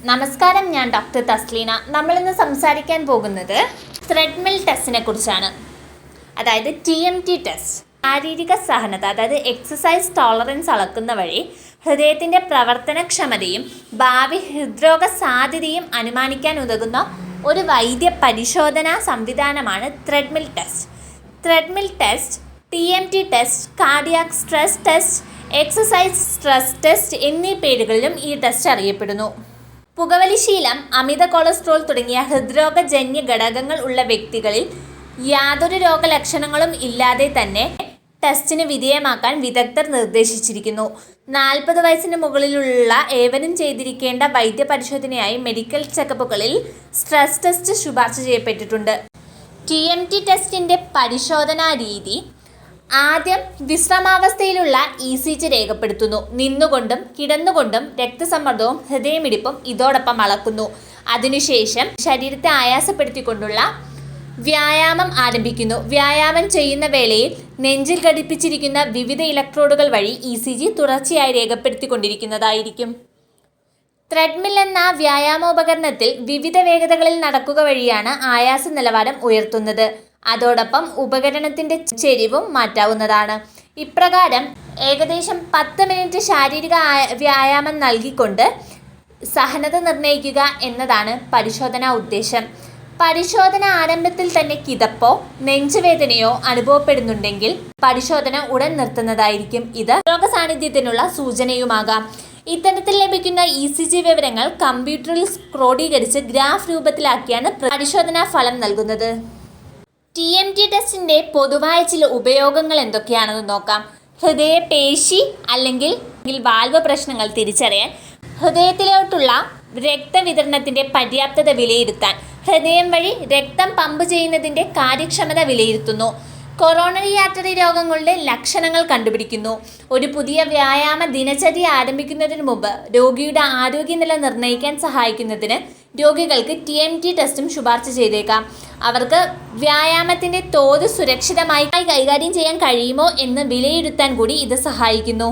നമസ്കാരം, ഞാൻ ഡോക്ടർ തസ്ലീന. നമ്മളിന്ന് സംസാരിക്കാൻ പോകുന്നത് ത്രെഡ്മിൽ ടെസ്റ്റിനെ കുറിച്ചാണ്. അതായത് TMT ടെസ്റ്റ്. ശാരീരിക സഹനത, അതായത് എക്സസൈസ് ടോളറൻസ് അളക്കുന്ന വഴി ഹൃദയത്തിൻ്റെ പ്രവർത്തനക്ഷമതയും ഭാവി ഹൃദ്രോഗ സാധ്യതയും അനുമാനിക്കാൻ ഉതകുന്ന ഒരു വൈദ്യ പരിശോധനാ സംവിധാനമാണ് treadmill test. Treadmill test, TMT test, cardiac stress test, exercise stress test എന്നീ പേരുകളിലും ഈ ടെസ്റ്റ് അറിയപ്പെടുന്നു. പുകവലിശീലം, അമിത കൊളസ്ട്രോൾ തുടങ്ങിയ ഹൃദ്രോഗജന്യ ഘടകങ്ങൾ ഉള്ള വ്യക്തികളിൽ യാതൊരു രോഗലക്ഷണങ്ങളും ഇല്ലാതെ തന്നെ ടെസ്റ്റിന് വിധേയമാക്കാൻ വിദഗ്ധർ നിർദ്ദേശിച്ചിരിക്കുന്നു. 40 വയസ്സിന് മുകളിലുള്ള ഏവരും ചെയ്തിരിക്കേണ്ട വൈദ്യപരിശോധനയായി മെഡിക്കൽ ചെക്കപ്പുകളിൽ സ്ട്രെസ് ടെസ്റ്റ് ശുപാർശ ചെയ്യപ്പെട്ടിട്ടുണ്ട്. TMT ടെസ്റ്റിൻ്റെ പരിശോധനാ രീതി: ആദ്യം വിശ്രമാവസ്ഥയിലുള്ള ECG രേഖപ്പെടുത്തുന്നു. നിന്നുകൊണ്ടും കിടന്നുകൊണ്ടും രക്തസമ്മർദ്ദവും ഹൃദയമിടിപ്പും ഇതോടൊപ്പം അളക്കുന്നു. അതിനുശേഷം ശരീരത്തെ ആയാസപ്പെടുത്തിക്കൊണ്ടുള്ള വ്യായാമം ആരംഭിക്കുന്നു. വ്യായാമം ചെയ്യുന്ന വേളയിൽ നെഞ്ചിൽ ഘടിപ്പിച്ചിരിക്കുന്ന വിവിധ ഇലക്ട്രോഡുകൾ വഴി ECG തുടർച്ചയായി രേഖപ്പെടുത്തിക്കൊണ്ടിരിക്കുന്നതായിരിക്കും. ത്രെഡ്മിൽ എന്ന വ്യായാമോപകരണത്തിൽ വിവിധ വേഗതകളിൽ നടക്കുക വഴിയാണ് ആയാസ നിലവാരം ഉയർത്തുന്നത്. അതോടൊപ്പം ഉപകരണത്തിൻ്റെ ചെരിവും മാറ്റാവുന്നതാണ്. ഇപ്രകാരം ഏകദേശം 10 മിനിറ്റ് ശാരീരിക വ്യായാമം നൽകിക്കൊണ്ട് സഹനത നിർണ്ണയിക്കുക എന്നതാണ് പരിശോധനാ ഉദ്ദേശം. പരിശോധന ആരംഭത്തിൽ തന്നെ കിതപ്പോ നെഞ്ചുവേദനയോ അനുഭവപ്പെടുന്നുണ്ടെങ്കിൽ പരിശോധന ഉടൻ നിർത്തുന്നതായിരിക്കും. ഇത് രോഗസാന്നിധ്യത്തിനുള്ള സൂചനയുമാകാം. ഇത്തരത്തിൽ ലഭിക്കുന്ന ECG വിവരങ്ങൾ കമ്പ്യൂട്ടറിൽ ക്രോഡീകരിച്ച് ഗ്രാഫ് രൂപത്തിലാക്കിയാണ് പരിശോധനാ ഫലം നൽകുന്നത്. TMT ടെസ്റ്റിൻ്റെ പൊതുവായ ചില ഉപയോഗങ്ങൾ എന്തൊക്കെയാണെന്ന് നോക്കാം. ഹൃദയപേശി അല്ലെങ്കിൽ വാൽവ് പ്രശ്നങ്ങൾ തിരിച്ചറിയാൻ, ഹൃദയത്തിലോട്ടുള്ള രക്തവിതരണത്തിൻ്റെ പര്യാപ്തത വിലയിരുത്താൻ, ഹൃദയം വഴി രക്തം പമ്പ് ചെയ്യുന്നതിൻ്റെ കാര്യക്ഷമത വിലയിരുത്തുന്നു, കൊറോണറി ആർട്ടറി രോഗങ്ങളുടെ ലക്ഷണങ്ങൾ കണ്ടുപിടിക്കുന്നു. ഒരു പുതിയ വ്യായാമ ദിനചര്യ ആരംഭിക്കുന്നതിന് മുമ്പ് രോഗിയുടെ ആരോഗ്യനില നിർണ്ണയിക്കാൻ സഹായിക്കുന്നതിന് രോഗികൾക്ക് TMT ടെസ്റ്റും ശുപാർശ ചെയ്തേക്കാം. അവർക്ക് വ്യായാമത്തിൻ്റെ തോത് സുരക്ഷിതമായി കൈകാര്യം ചെയ്യാൻ കഴിയുമോ എന്ന് വിലയിരുത്താൻ കൂടി ഇത് സഹായിക്കുന്നു.